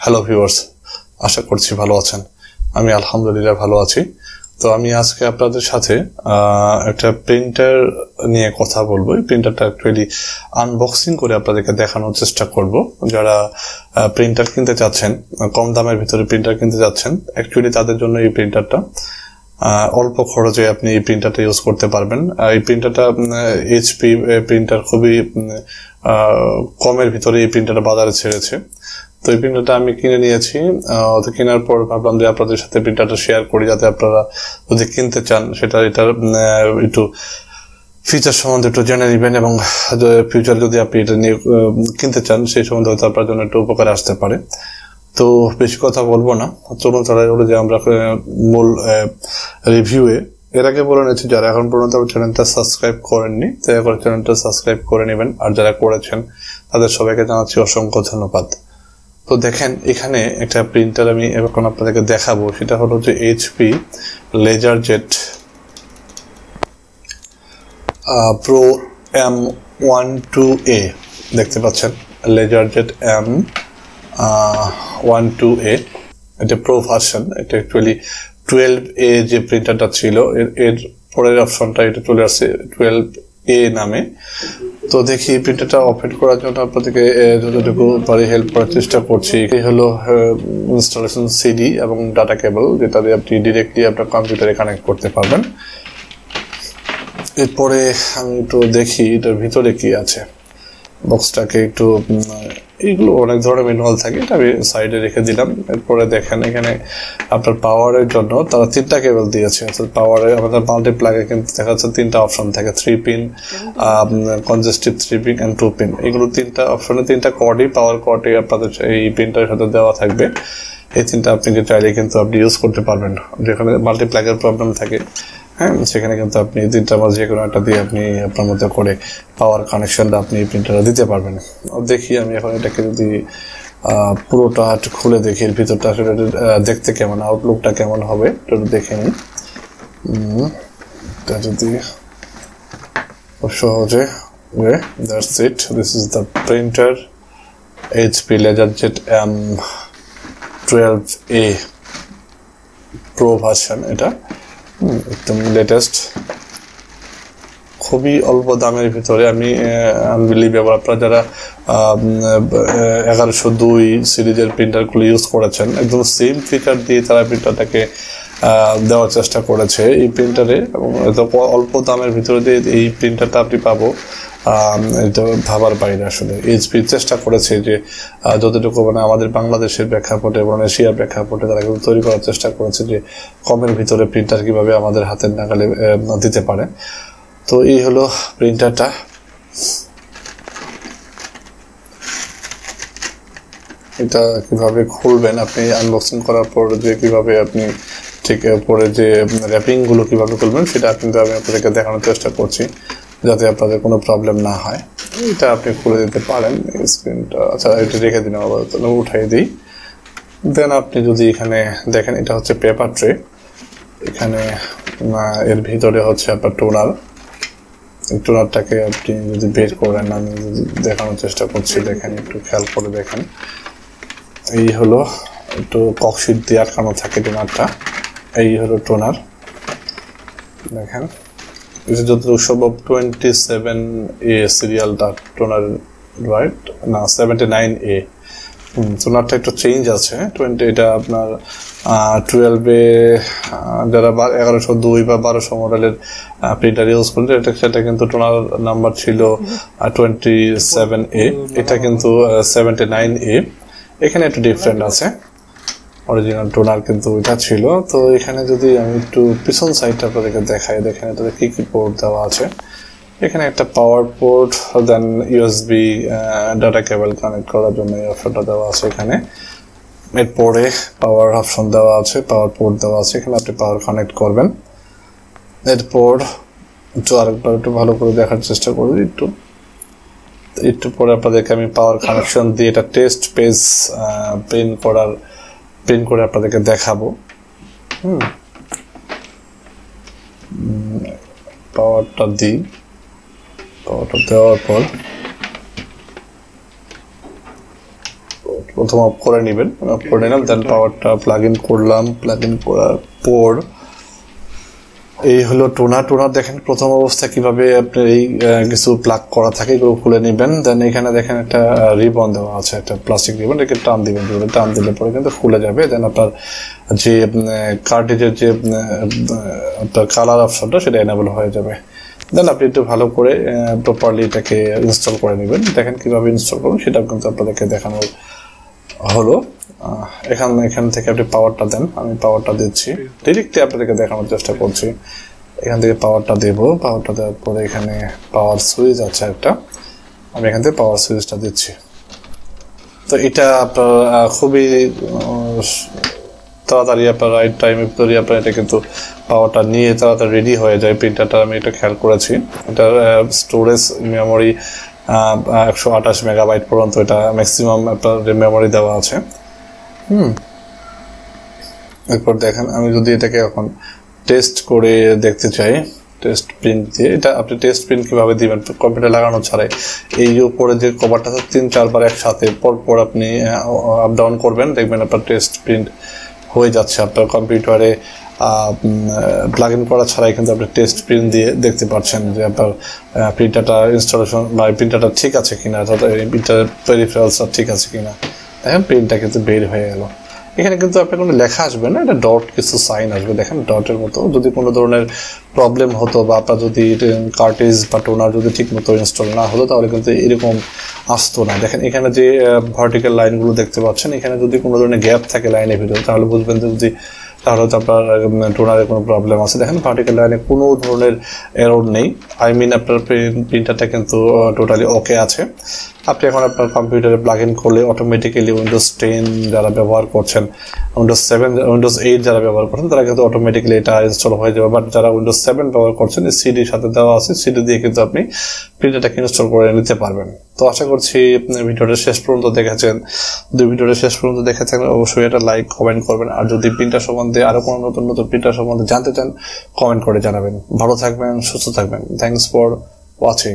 Hello viewers, আশা করছি ভালো আছেন। আমি আলহামদুলিল্লাহ ভালো আছি। তো আমি আজকে আপনাদের সাথে একটা প্রিন্টার নিয়ে কথা বলবো। এই প্রিন্টারটা অ্যাকচুয়ালি আনবক্সিং করে আপনাদেরকে দেখানোর চেষ্টা করব। যারা প্রিন্টার কিনতে চাচ্ছেন, কম দামের ভিতরে প্রিন্টার কিনতে চাচ্ছেন, অ্যাকচুয়ালি তাদের জন্য এই প্রিন্টারটা অল্প খরচে আপনি এই প্রিন্টারটা ইউজ করতে পারবেন। এই প্রিন্টারটা এইচপি প্রিন্টার, খুবই কমের ভিতরে এই প্রিন্টারটা বাজারে ছেড়েছে। তো এই প্রিন্টারটা আমি কিনে নিয়েছি। কেনার পর ভাবলাম যে আপনাদের সাথে প্রিন্টারটা শেয়ার করি, যাতে আপনারা যদি কিনতে চান এটার একটু ফিচার সম্বন্ধে একটু জেনে নেবেন, এবং ফিউচার যদি আপনি এটা নিয়ে কিনতে চান সেই সম্বন্ধে হয়তো আপনার জন্য একটু উপকারে আসতে পারে। তো বেশি কথা বলবো না, চলুন চলে যে আমরা মূল রিভিউয়ে। এর আগে বলে নিয়েছি, যারা এখন পর্যন্ত চ্যানেলটা সাবস্ক্রাইব করেননি দয়া করে চ্যানেলটা সাবস্ক্রাইব করে নেবেন, আর যারা করেছেন তাদের সবাইকে জানাচ্ছি অসংখ্য ধন্যবাদ। তো দেখেন, এখানে একটা প্রিন্টার আমি এখন আপনাদেরকে দেখাবো, সেটা হলো যে এইচপি লেজারজেট প্রো M12a। দেখতে পাচ্ছেন লেজারজেট M12a, এটা প্রো ভার্সন। এটা অ্যাকচুয়ালি 12a যে প্রিন্টারটা ছিল এর পরের অপশনটা এটা চলে আসছে 12a নামে। তো দেখি প্রিন্টারটা ওপেন করার জন্য আপনাদেরকে যতটুকু পারি হেল্প করার চেষ্টা করছি। এই হলো ইনস্টলেশন সিডি এবং ডাটা কেবল, যেটা দিয়ে আপনি ডিরেক্টলি আপনার কম্পিউটারে কানেক্ট করতে পারবেন। এরপরে আমি একটু দেখি এটার ভিতরে কি আছে। বক্সটাকে একটু, এইগুলো অনেক ধরনের ম্যানুয়াল থাকে, এটা আমি সাইডে রেখে দিলাম। এরপরে দেখেন, এখানে আপনার পাওয়ারের জন্য তারা 3টা কেবল দিয়েছে। পাওয়ারে আমাদের মাল্টিপ্লাগে কিন্তু দেখা যাচ্ছে 3টা অপশন থাকে, 3 pin, congestive 3 pin and 2 pin. এগুলো 3টা অপশনে 3টা কর্ডই, পাওয়ার কর্ডই আপনাদের এই প্রিন্টারের সাথে দেওয়া থাকবে। এই 3টা আপনি যে চাইলে কিন্তু আপনি ইউজ করতে পারবেন। যেখানে মাল্টিপ্লাগের প্রবলেম থাকে, হ্যাঁ, সেখানে কিন্তু আপনি 3টার মধ্যে যে কোনো একটা দিয়ে আপনি আপনার মধ্যে করে পাওয়ার কানেকশনটা আপনি প্রিন্টারে দিতে পারবেন। দেখি আমি এখন এটাকে যদি পুরোটা একটু খুলে দেখি, এর ভিতরটা আসলে দেখতে কেমন, আউটলুকটা কেমন হবে একটু দেখে নিই। এটা যদি সহজে, that's it, this is the printer HP LaserJet M12a Pro version। এটা একদম লেটেস্ট, খুবই অল্প দামের ভিতরে। আমি আনবিলিভেবল, আপনারা যারা 1102 সিরিজের প্রিন্টারগুলো ইউজ করেছেন, একদম সেম ফিচার দিয়ে তারা প্রিন্টারটাকে দেওয়ার চেষ্টা করেছে এই প্রিন্টারে, এবং এত অল্প দামের ভিতরে দিয়ে এই প্রিন্টারটা আপনি পাবো, এটা ভাবার বাইরে। আসলে এইচপি চেষ্টা করেছে যে যতটুকু মানে আমাদের বাংলাদেশের প্রেক্ষাপটে এবং এশিয়ার প্রেক্ষাপটে তারা কিন্তু তৈরি করার চেষ্টা করেছে যে কমের ভিতরে প্রিন্টার কিভাবে আমাদের হাতের নাগালে দিতে পারে। তো এই হলো প্রিন্টারটা। এটা কিভাবে খুলবেন আপনি আনবক্সিং করার পর, যে কিভাবে আপনি ঠিক পরে যে র্যাপিংগুলো কিভাবে খুলবেন সেটা কিন্তু আমি আপনাদেরকে দেখানোর চেষ্টা করছি, যাতে আপনাদের কোনো প্রবলেম না হয়। এটা আপনি খুলে দিতে পারেন স্ক্রিনটা। আচ্ছা, এটা রেখে দিন, আবার উঠাই দিই। দেন আপনি যদি এখানে দেখেন, এটা হচ্ছে পেপার ট্রে। এখানে এর ভিতরে হচ্ছে আপনার টোনারটাকে আপনি যদি বের করেন, আমি যদি দেখানোর চেষ্টা করছি, দেখেন একটু খেয়াল করে দেখেন। এই হলো একটু ককশিট দিয়ে আটকানো থাকে টোনারটা। এই হলো টোনার, দেখেন যতটুকু সম্ভব 27A সিরিয়ালটা টোনার, রাইট? না, 79A। টোনারটা একটু চেঞ্জ আছে। এটা আপনার 12A, যারা 1102 বা 1200 মডেলের প্রিন্টার ইউজ করলে সেটা কিন্তু টোনার নাম্বার ছিল 27A, এটা কিন্তু 79A। এখানে একটু ডিফারেন্ট আছে, অরিজিনাল টোনার কিন্তু এটা ছিল। তো এখানে যদি আমি একটু পিছন সাইডটা আপনাদেরকে দেখাই, দেখেন এটাতে কি কি পোর্ট দেওয়া আছে। এখানে একটা পাওয়ার পোর্ট, দেন ইউএসবি ডাটা কেবল কানেক্ট করার জন্য এই অপশনটা দেওয়া আছে এখানে। এরপরে পাওয়ার অপশন দেওয়া আছে, পাওয়ার পোর্ট দেওয়া আছে, এখানে আপনি পাওয়ার কানেক্ট করবেন। এরপর আরেকবার একটু ভালো করে দেখার চেষ্টা করব, একটু পরে আপনাদেরকে আমি পাওয়ার কানেকশন দিয়ে এটা টেস্ট পেজ প্রিন্ট করে আপনাদেরকে দেখাবো। পাওয়ারটা দিই, পাওয়ারটা দেওয়ার পর প্রথম অফ করে নেবেন, অফ করে নিলাম, দেন পাওয়ারটা প্লাগ ইন করলাম। প্লাগ ইন করার পর এই হলো টোনার। টোনার দেখেন প্রথম অবস্থা কিভাবে আপনার এই কিছু প্লাগ করা থাকে এগুলো খুলে নেবেন। দেন এখানে দেখেন একটা রিবন দেওয়া আছে, একটা প্লাস্টিক রিবন, এটাকে টান দিবেন, টান দিলে পরে কিন্তু খুলে যাবে। দেন আপনার যে কার্ট্রিজের যে আপনার কালার অপশনটা সেটা এনেবল হয়ে যাবে। দেন আপনি একটু ভালো করে প্রপারলি এটাকে ইনস্টল করে নেবেন। দেখেন কিভাবে ইনস্টল করবেন সেটাও কিন্তু আপনাদেরকে দেখানো হলো। এখান থেকে আপনি পাওয়ারটা দেন, আমি পাওয়ারটা দিচ্ছি, ডিরেক্টলি আপনাদেরকে দেখানোর চেষ্টা করছি। এখান থেকে পাওয়ারটা দেবো, পাওয়ারটা দেওয়ার পরে এখানে পাওয়ার সুইচ আছে একটা, আমি এখান থেকে পাওয়ার সুইচটা দিচ্ছি। তো এটা আপনার খুবই তাড়াতাড়ি আপনার রাইট টাইমের ভিতরে আপনার এটা কিন্তু পাওয়ারটা নিয়ে তাড়াতাড়ি রেডি হয়ে যায়। প্রিন্টারটা আমি এটা খেয়াল করেছি, এটার স্টোরেজ মেমোরি 128 মেগাবাইট পর্যন্ত এটা ম্যাক্সিমাম আপনার মেমোরি দেওয়া আছে। এরপর দেখেন আমি যদি এটাকে এখন টেস্ট করে দেখতে চাই, টেস্ট প্রিন্ট দিয়ে, এটা আপনি টেস্ট প্রিন্ট কীভাবে দিবেন কম্পিউটার লাগানো ছাড়াই, এই উপরে যে কভারটা 3-4 বার একসাথে পরপর আপনি আপ ডাউন করবেন, দেখবেন আপনার টেস্ট প্রিন্ট হয়ে যাচ্ছে। আপনার কম্পিউটারে প্লাগ ইন করা ছাড়াই কিন্তু আপনি টেস্ট প্রিন্ট দিয়ে দেখতে পাচ্ছেন যে আপনার প্রিন্টারটা ইনস্টলেশন বা প্রিন্টারটা ঠিক আছে কিনা, অর্থাৎ প্রিন্টারের পেরিফেরালসটা ঠিক আছে কিনা। দেখেন প্রিন্টটা কিন্তু বের হয়ে গেল। এখানে কিন্তু আপনার কোনো লেখা আসবে না, এটা ডট কিছু সাইন আসবে, দেখেন ডটের মতো। যদি কোনো ধরনের প্রবলেম হতো বা আপনার যদি কার্ট্রিজ বা টোনার যদি ঠিক মতো ইনস্টল না হতো তাহলে কিন্তু এরকম আসতো না। দেখেন এখানে যে ভার্টিক্যাল লাইনগুলো দেখতে পাচ্ছেন, এখানে যদি কোনো ধরনের গ্যাপ থাকে লাইনের ভিতরে তাহলে বুঝবেন যে তাহলে হয়তো আপনার টোনারে কোনো প্রবলেম আছে। দেখেন ভার্টিক্যাল লাইনে কোনো ধরনের এরর নেই, আই মিন আপনার প্রিন্টারটা কিন্তু টোটালি ওকে আছে। আপনি এখন আপনার কম্পিউটারে প্লাগ ইন করলে অটোমেটিক্যালি উইন্ডোজ 10 যারা ব্যবহার করছেন, উইন্ডোজ 7, উইন্ডোজ 8 যারা ব্যবহার করছেন তারা কিন্তু অটোমেটিক্যালি এটা ইনস্টল হয়ে যাবে। বাট যারা উইন্ডোজ 7 ব্যবহার করছেন, সিডির সাথে দেওয়া আছে, সিডি দিয়ে কিন্তু আপনি প্রিন্টারটাকে ইনস্টল করে নিতে পারবেন। তো আশা করছি ভিডিওটা শেষ পর্যন্ত দেখেছেন। যদি ভিডিওটা শেষ পর্যন্ত দেখে থাকেন অবশ্যই এটা লাইক কমেন্ট করবেন, আর যদি প্রিন্টার সম্বন্ধে আরো কোনো নতুন নতুন প্রিন্টার সম্বন্ধে জানতে চান কমেন্ট করে জানাবেন। ভালো থাকবেন, সুস্থ থাকবেন। Thanks for watching.